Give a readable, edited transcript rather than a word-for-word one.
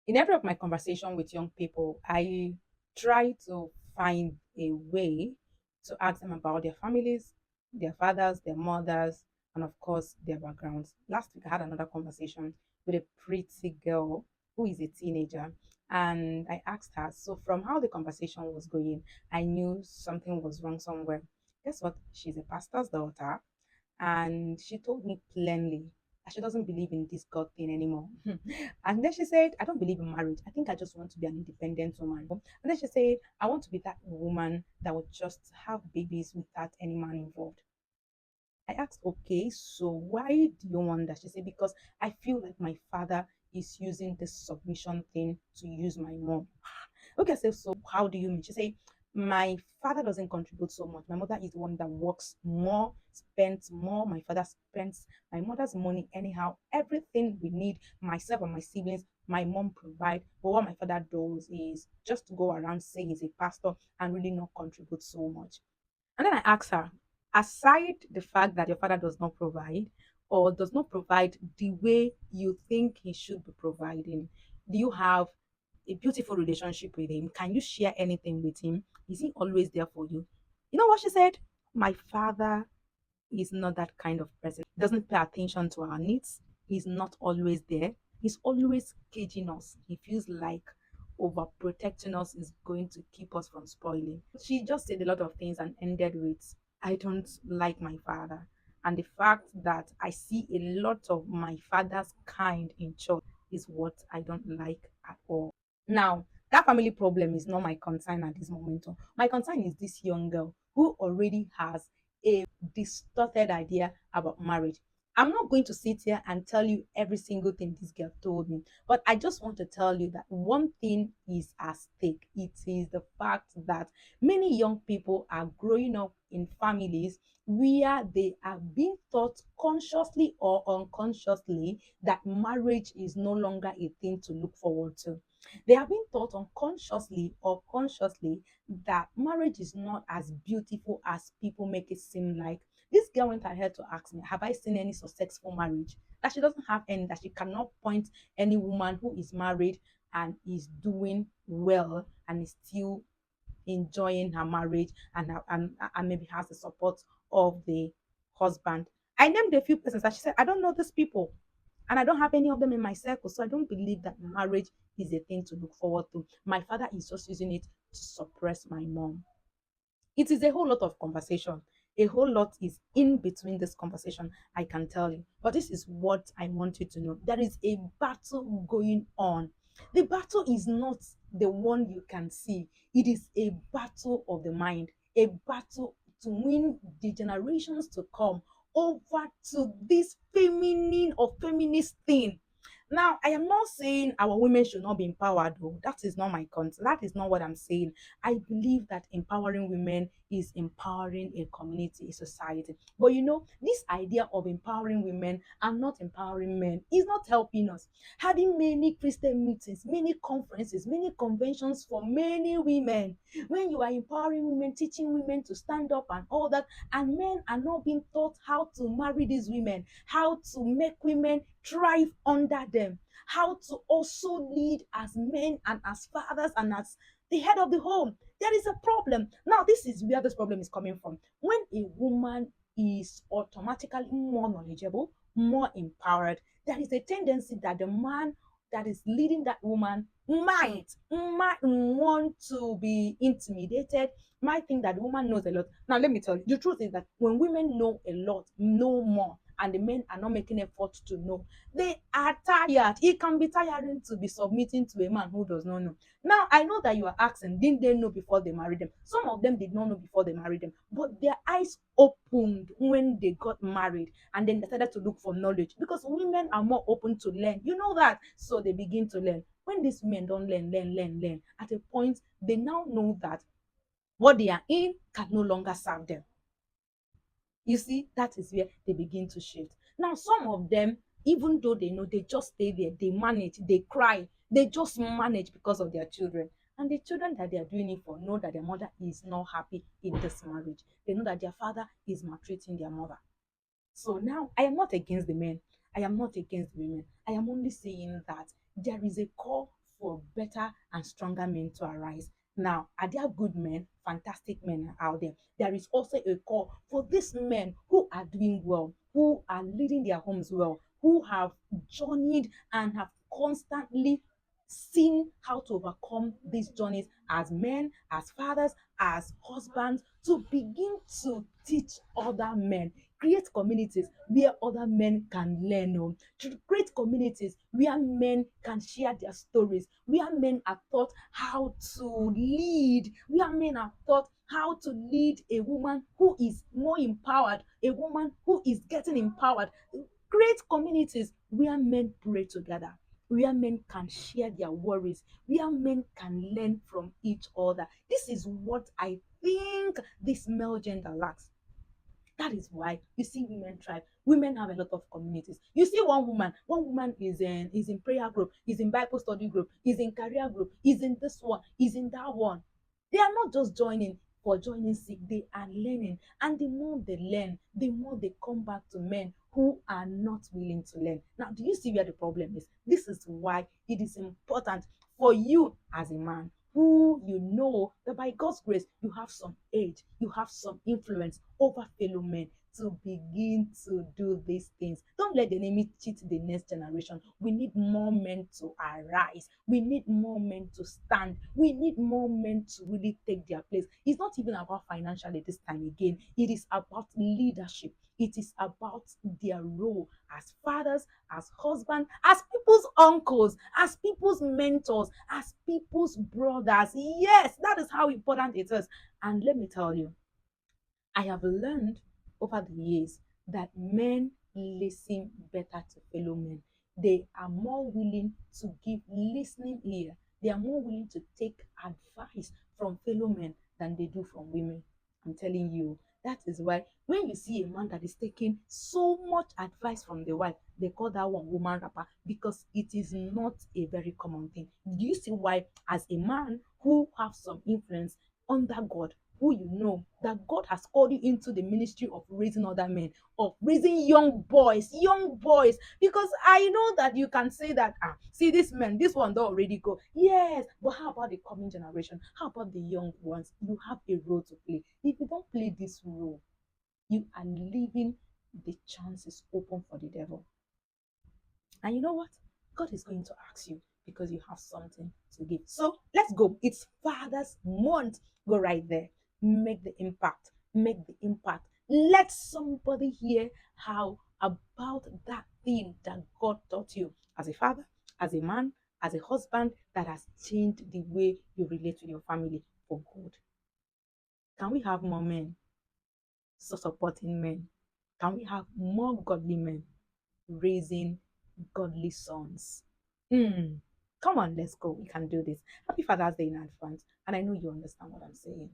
In every of my conversation with young people, I try to find a way to ask them about their families, their fathers, their mothers, and of course their backgrounds. Last week I had another conversation with a pretty girl who is a teenager, and I asked her, so from how the conversation was going, I knew something was wrong somewhere. Guess what? She's a pastor's daughter, and she told me plainly that she doesn't believe in this God thing anymore. And then she said, I don't believe in marriage. I think I just want to be an independent woman. And then she said, I want to be that woman that would just have babies without any man involved. I asked, okay, so why do you want that? She said, because I feel like my father is using this submission thing to use my mom. Okay, I said, so how do you mean? She said, my father doesn't contribute so much. My mother is the one that works more, spends more. My father spends my mother's money anyhow. Everything we need, myself and my siblings, my mom provide. But what my father does is just to go around saying he's a pastor and really not contribute so much. And then I asked her, aside the fact that your father does not provide or does not provide the way you think he should be providing, do you have a beautiful relationship with him? Can you share anything with him? Is he always there for you? You know what she said? My father is not that kind of person. He doesn't pay attention to our needs. He's not always there. He's always caging us. He feels like overprotecting us is going to keep us from spoiling. She just said a lot of things and ended with, I don't like my father. And the fact that I see a lot of my father's kind in church is what I don't like at all. Now, that family problem is not my concern at this moment. Oh. My concern is this young girl who already has a distorted idea about marriage. I'm not going to sit here and tell you every single thing this girl told me, but I just want to tell you that one thing is at stake. It is the fact that many young people are growing up in families where they are being taught consciously or unconsciously that marriage is no longer a thing to look forward to. They have been taught unconsciously or consciously that marriage is not as beautiful as people make it seem like. This girl went ahead to ask me, have I seen any successful marriage? That she doesn't have any, that she cannot point any woman who is married and is doing well and is still enjoying her marriage and maybe has the support of the husband. I named a few persons and she said, I don't know these people. And I don't have any of them in my circle. So I don't believe that marriage is a thing to look forward to. My father is just using it to suppress my mom. It is a whole lot of conversation. A whole lot is in between this conversation, I can tell you. But this is what I want you to know. There is a battle going on. The battle is not the one you can see, it is a battle of the mind, a battle to win the generations to come over to this feminine or feminist thing. Now, I am not saying our women should not be empowered, though. That is not my concern. That is not what I'm saying. I believe that empowering women is empowering a community, a society. But you know, this idea of empowering women and not empowering men is not helping us. Having many Christian meetings, many conferences, many conventions for many women, when you are empowering women, teaching women to stand up and all that, and men are not being taught how to marry these women, how to make women thrive under them, how to also lead as men and as fathers and as the head of the home. There is a problem. Now, this is where this problem is coming from. When a woman is automatically more knowledgeable, more empowered, there is a tendency that the man that is leading that woman might want to be intimidated, might think that the woman knows a lot. Now, let me tell you, the truth is that when women know a lot, know more, and the men are not making effort to know, they are tired. It can be tiring to be submitting to a man who does not know. Now, I know that you are asking, didn't they know before they married them? Some of them did not know before they married them, but their eyes opened when they got married and then decided to look for knowledge because women are more open to learn. You know that? So they begin to learn. When these men don't learn, at a point, they now know that what they are in can no longer serve them. You see, that is where they begin to shift. Now, some of them, even though they know, they just stay there, they manage, they cry, they just manage because of their children. And the children that they are doing it for know that their mother is not happy in this marriage. They know that their father is maltreating their mother. So now I am not against the men. I am not against the women. I am only saying that there is a core for better and stronger men to arise. Now, are there good men, fantastic men out there? There is also a call for these men who are doing well, who are leading their homes well, who have journeyed and have constantly seen how to overcome these journeys as men, as fathers, as husbands, to begin to teach other men. Create communities where other men can learn. Oh. To create communities where men can share their stories, where men are taught how to lead, where men are taught how to lead a woman who is more empowered, a woman who is getting empowered. Create communities where men pray together, where men can share their worries, where men can learn from each other. This is what I think this male gender lacks. That is why you see women thrive. Women have a lot of communities. You see one woman is in prayer group, is in Bible study group, is in career group, is in this one, is in that one. They are not just joining for joining sake, they are learning. And the more they learn, the more they come back to men who are not willing to learn. Now, do you see where the problem is? This is why it is important for you as a man who you know that by God's grace you have some age, you have some influence over fellow men to begin to do these things. Don't let the enemy cheat the next generation. We need more men to arise. We need more men to stand. We need more men to really take their place. It's not even about financially this time again. It is about leadership. It is about their role as fathers, as husbands, as people's uncles, as people's mentors, as people's brothers. Yes, that is how important it is. And let me tell you, I have learned over the years that men listen better to fellow men. They are more willing to give listening ear. They are more willing to take advice from fellow men than they do from women. I'm telling you, that is why when you see a man that is taking so much advice from the wife, they call that one woman rapper because it is not a very common thing. Do you see why, as a man who have some influence under God, who you know that God has called you into the ministry of raising other men, of raising young boys, because I know that you can say that, see this man, this one don't already go. Yes, but how about the coming generation? How about the young ones? You have a role to play. If you don't play this role, you are leaving the chances open for the devil. And you know what? God is going to ask you because you have something to give. So let's go. It's Father's Month. Go right there. Make the impact. Make the impact. Let somebody hear how about that thing that God taught you as a father, as a man, as a husband that has changed the way you relate to your family for good. Can we have more men so supporting men? Can we have more godly men raising godly sons? Come on, let's go. We can do this. Happy Father's Day in advance. And I know you understand what I'm saying.